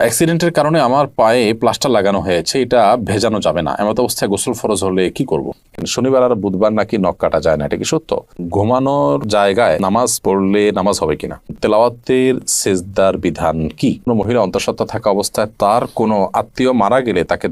অ্যাক্সিডেন্টের কারণে আমার পায়ে প্লাস্টার লাগানো হয়েছে, এটা ভেজানো যাবে না, এমত অবস্থায় গোসল ফরজ হলে কি করব? শনিবার আর বুধবার নাকি নখ কাটা যায় না, এটা কি সত্য? ঘুমানোর জায়গায় নামাজ পড়লে নামাজ হবে কিনা? তেলাওয়াতের সেজদার বিধান কি? কোনো মহিলা অন্তঃসত্ত্বা থাকা অবস্থায় তার কোনো আত্মীয় মারা গেলে তাকে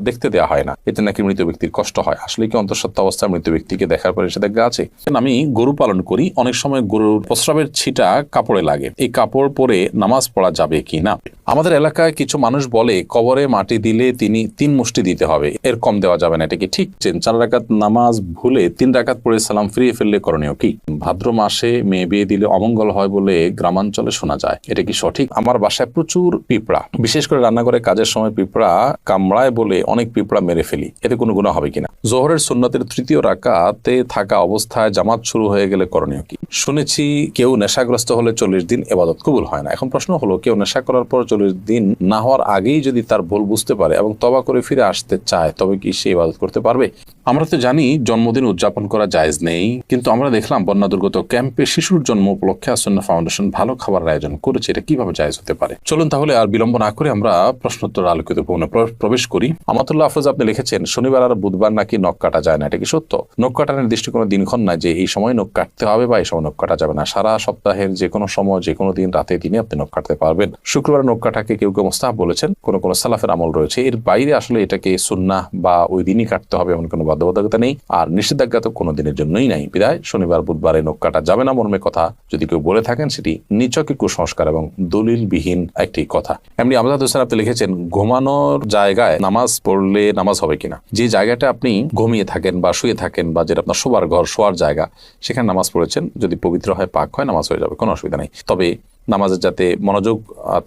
দেখতে দেওয়া হয় না, এতে নাকি মৃত ব্যক্তির কষ্ট হয়। আসলে কি অন্তঃসত্ত্বা অবস্থায় মৃত ব্যক্তিকে দেখার পরে নিষেধাজ্ঞা আছে? আমি গরু পালন করি, অনেক সময় গরুর প্রস্রাবের ছিটা কাপড়ে লাগে, এই কাপড় পরে নামাজ পড়া যাবে কি না? আমাদের এলাকায় কিছু মানুষ বলে কবরে মাটি দিলে তিনি 3 মুষ্টি দিতে হবে, এর কম দেওয়া যাবে না, এটা কি ঠিক? 4 রাকাত নামাজ ভুলে 3 রাকাত পড়ে সালাম ফিরিয়ে ফেললে করণীয় কি? ভাদ্র মাসে মেয়ে বিয়ে দিলে অমঙ্গল হয় বলে গ্রামাঞ্চলে শোনা যায়, এটা কি সঠিক? আমার বাসায় প্রচুর পিঁপড়া, বিশেষ করে রান্নাঘরে কাজের সময় পিঁপড়া কামড়ায় বলে অনেক পিঁপড়া মেরে ফেলি, এতে কোনো গুনাহ হবে কিনা? জোহরের সুন্নতের 3য় রাকাতে থাকা অবস্থায় জামাত শুরু হয়ে গেলে করণীয় কি? শুনেছি কেউ নেশাগ্রস্ত হলে 40 দিন ইবাদত কবুল হয় না। এখন প্রশ্ন হলো, কেউ নেশা করার পর 40 দিন না হওয়ার আগেই যদি তার ভুল বুঝতে পারে এবং তওবা করে ফিরে আসতে চায়, তবে কি সে ইবাদত করতে পারবে? আমরা তো জানি জন্মদিন উদযাপন করা জায়েজ নেই, কিন্তু আমরা দেখলাম বন্যা দুর্গত ক্যাম্পে শিশুর জন্ম উপলক্ষে আসন্না ফাউন্ডেশন ভালো খাবারের আয়োজন করেছে, এটা কিভাবে জায়েজ হতে পারে? চলুন তাহলে আর বিলম্ব না করে আমরা প্রশ্নোত্তর আলোকিত ভবনে প্রবেশ করি। আমাতুল্লাহ আফরোজ আপনি লিখেছেন, শনিবার আর বুধবার নাকি নখ কাটা যায় না, এটা কি সত্য? নখ কাটার নির্দিষ্ট কোনো দিনক্ষণ নাই যে এই সময় নখ কাটতে হবে বা এই সময় নখ কাটা যাবে না। সারা সপ্তাহের যে কোনো সময়, যে কোনো দিন, রাতে দিনে আপনি নখ কাটতে পারবেন। শুক্রবার নখ কাটাকে কেউ কেউ মুস্তাহাব বলেছেন, কোন সালাফের আমল রয়েছে, এর বাইরে আসলে এটাকে সুন্নাহ বা ওই দিনই কাটতে হবে এমন কোনো বাধ্যবাধকতা নেই, আর নিষেধাজ্ঞা তো কোনো দিনের জন্যই নাই। বিদায় শনিবার বুধবারে নখ কাটা যাবে না মর্মে কথা যদি কেউ বলে থাকেন, সেটি নিছকই কুসংস্কার এবং দলিলবিহীন একটি কথা। এমনি আমজাদ হোসেন আপনি লিখেছেন, ঘুমানোর জায়গায় নামাজ পড়লে নামাজ হবে কিনা? যে জায়গাটা আপনি ঘুমিয়ে থাকেন বা শুয়ে থাকেন বা যেটা আপনার শোবার ঘর, শোয়ার জায়গা, সেখানে নামাজ পড়েছেন, যদি পবিত্র হয়, পাক হয়, নামাজ হয়ে যাবে, কোনো অসুবিধা নেই। তবে নামাজের যাতে মনোযোগ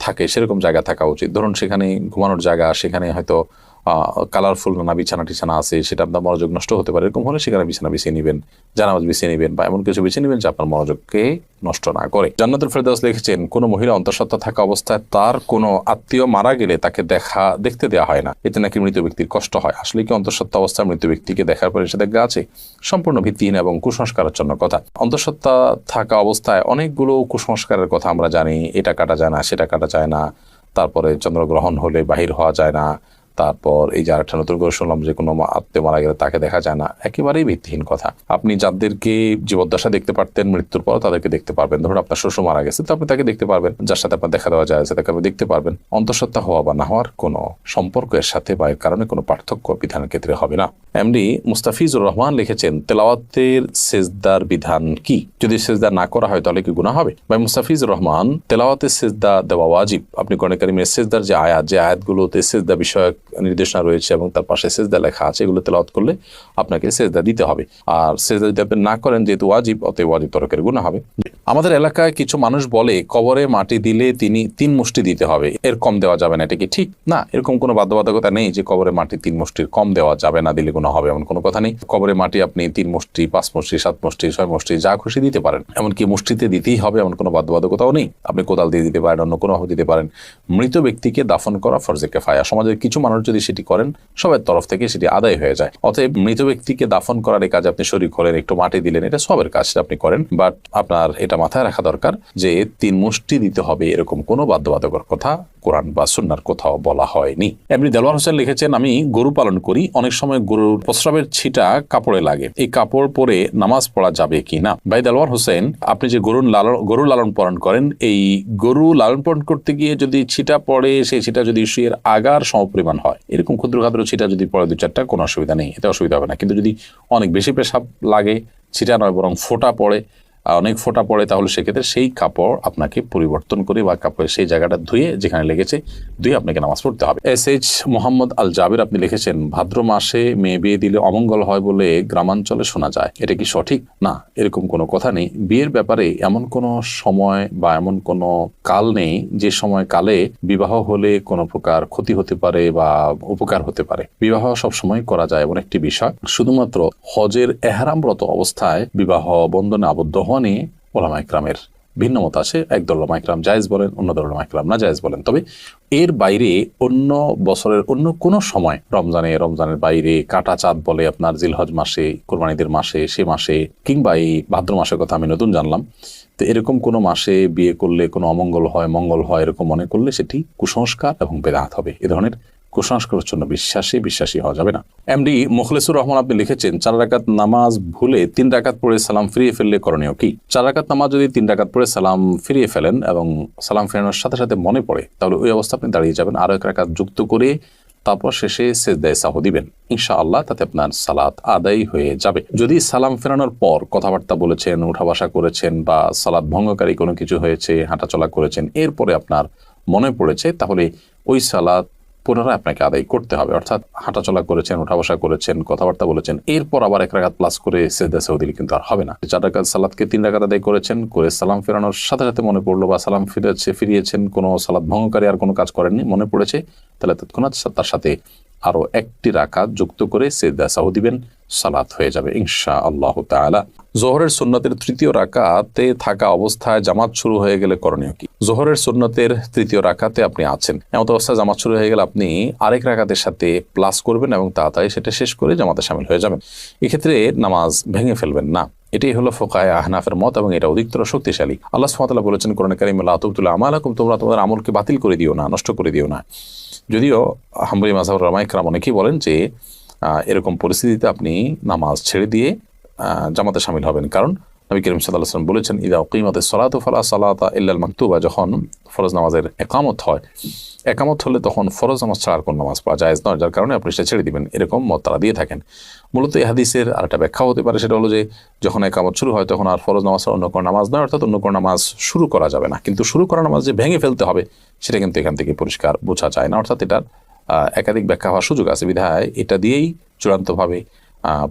থাকে সেরকম জায়গা থাকা উচিত। ধরুন সেখানে ঘুমানোর জায়গা, সেখানে হয়তো কালারফুল নানা বিছানা টিছানা আছে, সেটা আপনার মনোযোগ নষ্ট হতে পারে, এরকম হলে সেখানে বিছানা বিছিয়ে নেবেন, জানামাজ বিছিয়ে নেবেন বা এমন কিছু বিছিয়ে নেবেন যে আপনার মনোযোগকে নষ্ট না করে। জান্নাতুল ফেরদাউস লিখেছেন, কোনো মহিলা অন্তঃসত্ত্বা থাকা অবস্থায় তার কোনো আত্মীয় মারা গেলে তাকে দেখতে দেওয়া হয় না, এতে নাকি মৃত ব্যক্তির কষ্ট হয়। আসলে কি অন্তঃসত্ত্বা অবস্থায় মৃত ব্যক্তিকে দেখার পরে নিষেধাজ্ঞা আছে? সম্পূর্ণ ভিত্তিহীন এবং কুসংস্কারের জন্য কথা। অন্তঃসত্ত্বা থাকা অবস্থায় অনেকগুলো কুসংস্কারের কথা আমরা জানি, এটা কাটা যায় না, সেটা কাটা যায় না, তারপরে চন্দ্রগ্রহণ হলে বাহির হওয়া যায় না, তারপর এই যে আরেকটা নতুন করে শুনলাম যে কোনো আত্মীয় মারা গেলে তাকে দেখা যায় না, একেবারেই ভিত্তিহীন কথা। আপনি যাদেরকে জীবদ্দশা দেখতে পারতেন, মৃত্যুর পর তাদেরকে দেখতে পারবেন। ধরুন আপনার শ্বশুর মারা গেছে, তো আপনি তাকে দেখতে পারবেন, যার সাথে আপনার দেখা দেওয়া যায় তাকে আপনি দেখতে পারবেন। অন্তঃসত্ত্বা হওয়া বা না হওয়ার কোনো সম্পর্ক এর সাথে বা এর কারণে কোনো পার্থক্য বিধানের ক্ষেত্রে হবে না। এমডি মুস্তাফিজুর রহমান লিখেছেন, তেলাওয়াতের সেজদার বিধান কি? যদি সেজদা না করা হয় তাহলে কি গুনাহ হবে? ভাই মুস্তাফিজুর রহমান, তেলাওয়াতের সেজদা দেওয়া ওয়াজিব। আপনি কোরআন কারীমের সেজদার যে আয়াতগুলোতে সেজদা বিষয়ক নির্দেশনা রয়েছে এবং তার পাশে সেজদা লেখা আছে, এগুলো তেলাওয়াত করলে আপনাকে সেজদা দিতে হবে। আর সেজদা যদি আপনি না করেন, যেহেতু ওয়াজিব, অতএব ওয়াজিব তরকের গুনাহ হবে। আমাদের এলাকায় কিছু মানুষ বলে কবরে মাটি দিলে তিনি 3 মুষ্টি দিতে হবে, এর কম দেওয়া যাবে না, এটা কি ঠিক? না, এরকম কোনো বাধ্যবাধকতা নেই যে কবরে মাটি 3 মুষ্টির কম দেওয়া যাবে না, দিলে গুনাহ হবে এমন কোনো কথা নেই। কবরে মাটি আপনি 3 মুষ্টি, 5 মুষ্টি, 7 মুষ্টি, 6 মুষ্টি, যা খুশি দিতে পারেন। এমনকি মুষ্টিতে দিতেই হবে এমন কোনো বাধ্যবাধকতাও নেই। আপনি কোদাল দিয়ে দিতে পারেন, অন্য কোনোভাবে দিতে পারেন। মৃত ব্যক্তিকে দাফন করা ফরজে কিফায়া, সমাজের কিছু মানুষ যদি সেটি করেন, সবার তরফ থেকে সেটি আদায় হয়ে যায়। অতএব মৃত ব্যক্তিকে দাফন করার এই কাজে আপনি শরীক হলেন, একটু মাটি দিলেন, এটা সবের কাজ, আপনি করেন। বাট আপনার এটা মাথায় রাখা দরকার যে 3 মুষ্টি দিতে হবে এরকম কোনো বাধ্যবাধকতার কথা কোরআন বা সুন্নাহর কোথাও বলা হয়নি। এমনি দেলোয়ার হোসেন লিখেছেন, আমি গরু পালন করি, অনেক সময় গরুর প্রস্রাবের ছিটা কাপড়ে লাগে, এই কাপড় পরে নামাজ পড়া যাবে কি না? ভাই দেলোয়ার হোসেন, আপনি যে গরু লালন পালন করেন, এই গরু লালন পালন করতে গিয়ে যদি ছিটা পড়ে, সেই ছিটা যদি শুয়ের আগার সমপরিমাণ হয়, এরকম ক্ষুদ্র ক্ষুদ্র ছিটা যদি পড়ে 2-4টা, কোনো অসুবিধা নেই, এতে অসুবিধা হবে না। কিন্তু যদি অনেক বেশি পেশাব লাগে, ছিটা নয় বরং ফোঁটা পড়ে, অনেক ফোঁটা পড়ে, তাহলে সেক্ষেত্রে সেই কাপড় আপনাকে পরিবর্তন করে বা কাপড়ের সেই জায়গাটা ধুয়ে, যেখানে লেগেছে ধুয়ে আপনাকে নামাজ পড়তে হবে। SH মোহাম্মদ আল জাবির আপনি লিখেছেন, ভাদ্র মাসে মেয়ে বিয়ে দিলে অমঙ্গল হয় বলে গ্রামাঞ্চলে শোনা যায়, এটা কি সঠিক? না, এরকম কোনো কথা নেই। বিয়ের ব্যাপারে এমন কোনো সময় বা এমন কোনো কাল নেই যে সময় কালে বিবাহ হলে কোনো প্রকার ক্ষতি হতে পারে বা উপকার হতে পারে। বিবাহ সব সময় করা যায় এমন একটি বিষয়, শুধুমাত্র হজের এহরামরত অবস্থায় বিবাহ বন্ধনে আবদ্ধ হওয়া নিয়ে ওলামা ইকরামের ভিন্ন মত আছে, একদল উলামা ইকরাম জায়েজ বলেন, অন্য দল উলামা ইকরাম না জায়েজ বলেন। তবে এর বাইরে অন্য বছরের অন্য কোনো সময়, রমজানের বাইরে, কাটা চাঁদ বলে আপনার জিলহজ মাসে, কোরবানিদের মাসে, সে মাসে, কিংবা এই ভাদ্র মাসের কথা আমি নতুন জানলাম, তো এরকম কোনো মাসে বিয়ে করলে কোনো অমঙ্গল হয়, মঙ্গল হয়, এরকম মনে করলে সেটি কুসংস্কার এবং বেদাত হবে। এ ধরনের কুসংস্কারের জন্য বিশ্বাসী হওয়া যাবে না। এমডি মুখলেসুর রহমান আপনি লিখেছেন, 4 রাকাত নামাজ ভুলে 3 রাকাত পড়ে সালাম ফিরিয়ে ফেললে করণীয় কি? 4 রাকাত নামাজ যদি 3 রাকাত পড়ে সালাম ফিরিয়ে ফেলেন এবং সালাম ফেরানোর সাথে সাথে মনে পড়ে, তাহলে ওই অবস্থা আপনি দাঁড়িয়ে যাবেন, আরো 1 রাকাত যুক্ত করে তারপর শেষে সিজদায়ে সাহু দিবেন। ইনশাআল্লাহ তাতে আপনার সালাত আদায় হয়ে যাবে। যদি সালাম ফেরানোর পর কথাবার্তা বলেছেন, উঠা বসা করেছেন, বা সালাত ভঙ্গকারী কোনো কিছু হয়েছে, হাঁটাচলা করেছেন, এরপরে আপনার মনে পড়েছে, তাহলে ওই সালাত পুনরায় আপনাকে আদায় করতে হবে। অর্থাৎ হাঁটাচলা করেছেন, উঠা বসা করেছেন, কথাবার্তা বলেছেন, এরপর আবার 1 রাকাত প্লাস করে সিজদায়ে সাহু দিলে কিন্তু আর হবে না। 4 রাকাত সালাতকে 3 রাকাত আদায় করেছেন, করে সালাম ফেরানোর সাথে সাথে মনে পড়লো, বা সালাম ফিরিয়েছেন, কোনো সালাত ভঙ্গকারী আর কোনো কাজ করেননি, মনে পড়েছে, তাহলে তৎক্ষণাৎ তার সাথে আরো 1টি রাকাত যুক্ত করে সিজদায়ে সাহু দিবেন, সালাত হয়ে যাবে ইনশাআল্লাহ তাআলা। জোহরের সুন্নতের 3য় রাকাতে থাকা অবস্থায় জামাত শুরু হয়ে গেলে করণীয় কি? জোহরের সুন্নতের 3য় রাকাতে আপনি আছেন, এমন অবস্থায় জামাত শুরু হয়ে গেলে আপনি আরেক রাকাতের সাথে প্লাস করবেন এবং তাড়াতাড়ি সেটা শেষ করে জামাতে শামিল হয়ে যাবেন। এক্ষেত্রে নামাজ ভেঙে ফেলবেন না। এটাই হলো ফুকাহায়ে আহনাফের মত এবং এটা অধিকতর শক্তিশালী। আল্লাহ সুবহানাহু ওয়া তাআলা বলেছেন কোরআনে কারিমে, লা তুবতিলু আমালাকুম, তোমরা তোমাদের আমলকে বাতিল করে দিও না, নষ্ট করে দিও না। যদিও হাম্বলী মাযহাবের উলামা ইকরাম অনেকেই বলেন যে এরকম পরিস্থিতিতে আপনি নামাজ ছেড়ে দিয়ে জামাতে শামিল হবেন, কারণ নবী করিম সাল্লাল্লাহু আলাইহি ওয়াসাল্লাম বলেছেন, ইযা উকিমাতিস সালাতু ফালা সালাতা ইল্লাল মাকতুবা, যখন ফরজ নামাজের একামত হয়, একামত হলে তখন ফরজ নামাজ ছাড়া কোন নামাজ পড়া জায়েজ নয়, যার কারণে আপনি সেটা ছেড়ে দিবেন। এরকম মত তারা দিয়ে থাকেন। মূলত এই হাদিসের আরেকটা ব্যাখ্যা হতে পারে, সেটা হলো যে যখন একামত শুরু হয় তখন আর ফরজ নামাজ ছাড়া অন্য কোনো নামাজ নয়, অর্থাৎ অন্য কোনো নামাজ শুরু করা যাবে না। কিন্তু শুরু করা নামাজ যে ভেঙে ফেলতে হবে সেটা কিন্তু এখান থেকে পরিষ্কার বোঝা যায় না, অর্থাৎ এটার একাধিক ব্যাখ্যা হওয়ার সুযোগ আছে, বিধায় এটা দিয়েই চূড়ান্তভাবে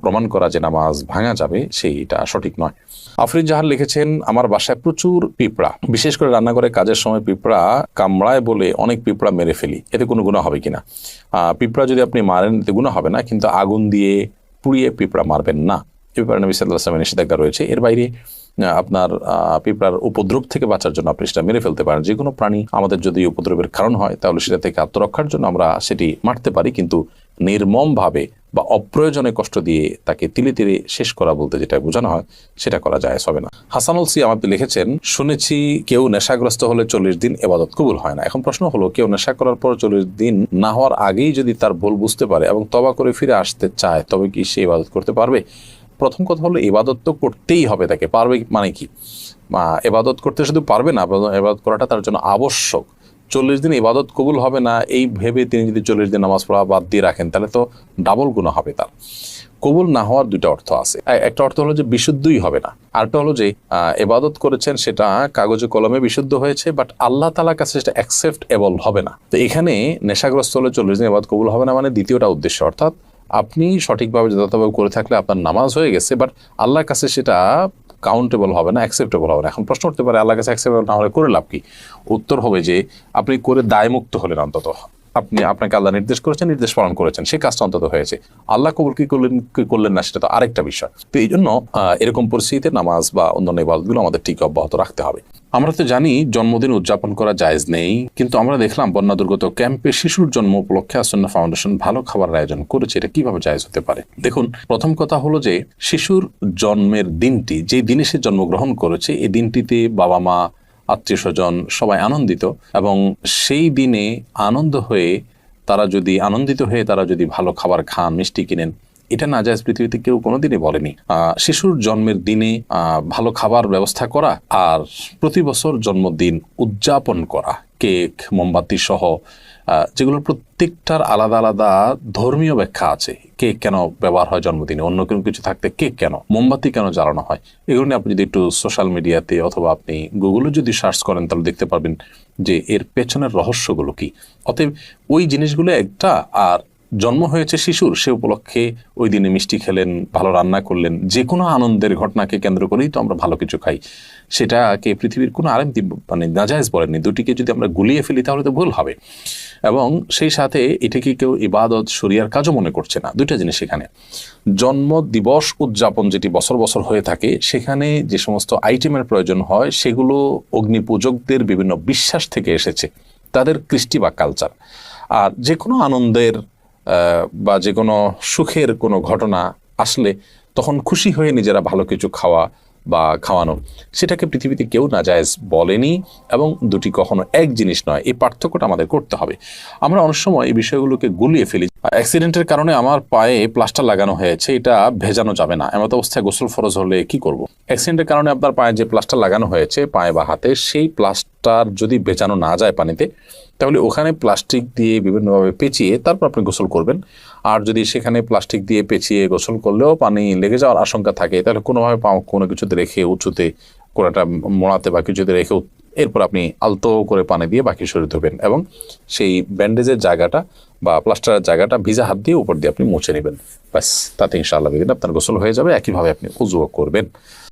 প্রমাণ করা যে নামাজ ভাঙা যাবে সেইটা সঠিক নয়। আফরিদ জাহান লিখেছেন, আমার বাসায় প্রচুর পিঁপড়া, বিশেষ করে রান্নাঘরে কাজের সময় পিঁপড়া কামড়ায় বলে অনেক পিঁপড়া মেরে ফেলি, এতে কোনো গুনাহ হবে কিনা? পিঁপড়া যদি আপনি মারেন এতে গুনাহ হবে না, কিন্তু আগুন দিয়ে পুড়িয়ে পিঁপড়া মারবেন না, এ ব্যাপারে নবী সাল্লাল্লাহু আলাইহি ওয়াসাল্লামের নিষেধাজ্ঞা রয়েছে। এর বাইরে আপনার পিঁপড়ার উপদ্রব থেকে বাঁচার জন্য আপনি সেটা মেরে ফেলতে পারেন। যে কোনো প্রাণী আমাদের যদি উপদ্রবের কারণ হয় তাহলে সেটা থেকে আত্মরক্ষার জন্য আমরা সেটি মারতে পারি, কিন্তু নির্মমভাবে বা অপ্রয়োজনে কষ্ট দিয়ে তাকে তিলে তিলে শেষ করা বলতে যেটা বোঝানো হয় সেটা করা জায়েজ হবে না। হাসানুল সিয়াম আপনি লিখেছেন, শুনেছি কেউ নেশাগ্রস্ত হলে 40 দিন ইবাদত কবুল হয় না। এখন প্রশ্ন হলো, কেউ নেশা করার পর 40 দিন না হওয়ার আগেই যদি তার ভুল বুঝতে পারে এবং তওবা করে ফিরে আসতে চায়, তবে কি সে ইবাদত করতে পারবে? প্রথম কথা হলো, ইবাদত তো করতেই হবে তাকে। পারবে মানে কি? ইবাদত করতে শুধু পারবে না, ইবাদত করাটা তার জন্য আবশ্যক। 40 দিন ইবাদত কবুল হবে না এই ভেবে তিনি যদি 40 দিন নামাজ পড়া বাদ দিয়ে রাখেন, তাহলে তো ডাবল গুনাহ হবে তার। কবুল না হওয়ার 2টা অর্থ আছে। একটা অর্থ হলো যে বিশুদ্ধই হবে না, আরেকটা হলো যে ইবাদত করেছেন সেটা কাগজে কলমে বিশুদ্ধ হয়েছে, বাট আল্লাহ তাআলার কাছে সেটা অ্যাকসেপ্টেবল হবে না। তো এখানে নেশাগ্রস্ত হলে 40 দিন ইবাদত কবুল হবে না মানে দ্বিতীয়টা উদ্দেশ্য, অর্থাৎ আপনি সঠিকভাবে যথাযথভাবে করে থাকলে আপনার নামাজ হয়ে গেছে, বাট আল্লাহর কাছে সেটা কাউন্টেবল হবে না, অ্যাকসেপ্টেবল হবে না। এখন প্রশ্ন উঠতে পারে, আল্লাহর কাছে অ্যাকসেপ্টেবল না হলে করে লাভ কি? উত্তর হবে যে আপনি করে দায়মুক্ত হলেন, অন্তত আপনাকে আল্লাহ নির্দেশ করেছেন, নির্দেশ পালন করেছেন, সেই কাজটা অন্তত হয়েছে। আল্লাহ কবুল কি করলেন না সেটা তো আরেকটা বিষয়। তো এই জন্য এরকম পরিস্থিতিতে নামাজ বা অন্যান্য ইবাদতগুলো আমাদের ঠিক অব্যাহত রাখতে হবে। আমরা তো জানি জন্মদিন উদযাপন করা জায়েজ নেই, কিন্তু আমরা দেখলাম বন্যা দুর্গত ক্যাম্পে শিশুর জন্ম উপলক্ষে আসন্না ফাউন্ডেশন ভালো খাবার আয়োজন করেছে। এটা কিভাবে জায়েজ হতে পারে? দেখুন, প্রথম কথা হলো যে শিশুর জন্মের দিনটি, যে দিনে সে জন্মগ্রহণ করেছে, এই দিনটিতে বাবা মা, আত্মীয় স্বজন সবাই আনন্দিত, এবং সেই দিনে আনন্দিত হয়ে তারা যদি ভালো খাবার খান, মিষ্টি কিনেন, এটা না জায়েজ পৃথিবীতে কেউ কোনোদিনই বলেনি। শিশুর জন্মের দিনে ভালো খাবার ব্যবস্থা করা আর প্রতি বছর জন্মদিন উদযাপন করা, কেক, মোমবাতি সহ, যেগুলোর প্রত্যেকটার আলাদা আলাদা ধর্মীয় ব্যাখ্যা আছে। কেক কেন ব্যবহার হয় জন্মদিনে, অন্য কোনো কিছু থাকতে কেক কেন, মোমবাতি কেন জ্বালানো হয়, এগুলো নিয়ে আপনি যদি একটু সোশ্যাল মিডিয়াতে অথবা আপনি গুগলে যদি সার্চ করেন তাহলে দেখতে পারবেন যে এর পেছনের রহস্যগুলো কি। অতএব ওই জিনিসগুলো একটা, আর জন্ম হয়েছে শিশুর, সে উপলক্ষে ওই দিনে মিষ্টি খেলেন, ভালো রান্না করলেন, যে কোনো আনন্দের ঘটনাকে কেন্দ্র করেই তো আমরা ভালো কিছু খাই। সেটাকে পৃথিবীর কোনো আলেম মানে নাজায়েজ বলেননি। দুটিকে যদি আমরা গুলিয়ে ফেলি তাহলে তো ভুল হবে। এবং সেই সাথে এটাকে কেউ ইবাদত শরিয়ার কাজও মনে করছে না। দুইটা জিনিস এখানে। জন্ম দিবস উদযাপন যেটি বছর বছর হয়ে থাকে, সেখানে যে সমস্ত আইটেমের প্রয়োজন হয় সেগুলো অগ্নিপূজকদের বিভিন্ন বিশ্বাস থেকে এসেছে, তাদের কৃষ্টি বা কালচার। আর যে কোনো আনন্দের বা যে কোনো সুখের কোনো ঘটনা আসলে তখন খুশি হয়ে নিজেরা ভালো কিছু খাওয়া বা খাওয়ানো, সেটাকে পৃথিবীতে কেউ নাজায়েজ বলেনি। এবং দুটি কখনো এক জিনিস নয়, এই পার্থক্যটা আমাদের করতে হবে। আমরা অনেক সময় এই বিষয়গুলোকে গুলিয়ে ফেলি। অ্যাক্সিডেন্টের কারণে আমার পায়ে প্লাস্টার লাগানো হয়েছে, এটা ভেজানো যাবে না, এমত অবস্থায় গোসল ফরজ হলে কি করব? অ্যাক্সিডেন্টের কারণে আপনার পায়ে যে প্লাস্টার লাগানো হয়েছে পায়ে বা হাতে, সেই প্লাস্টার যদি ভেজানো না যায় পানিতে, তাহলে ওখানে প্লাস্টিক দিয়ে বিভিন্নভাবে পেঁচিয়ে তারপর আপনি গোসল করবেন। আর যদি সেখানে প্লাস্টিক দিয়ে পেঁচিয়ে গোসল করলেও পানি লেগে যাওয়ার আশঙ্কা থাকে, তাহলে কোনোভাবে কোনো কিছুতে রেখে উঁচুতে কোনোটা মোড়াতে বা কিছুতে রেখে এরপর আপনি আলতো করে পানি দিয়ে বাকি শরীর ধুবেন এবং সেই ব্যান্ডেজের জায়গাটা বা প্লাস্টারের জায়গাটা ভিজা হাত দিয়ে উপর দিয়ে আপনি মুছে নেবেন। ব্যাস, তাতে ইনশাআল্লাহ আপনার গোসল হয়ে যাবে। একইভাবে আপনি উযুও করবেন।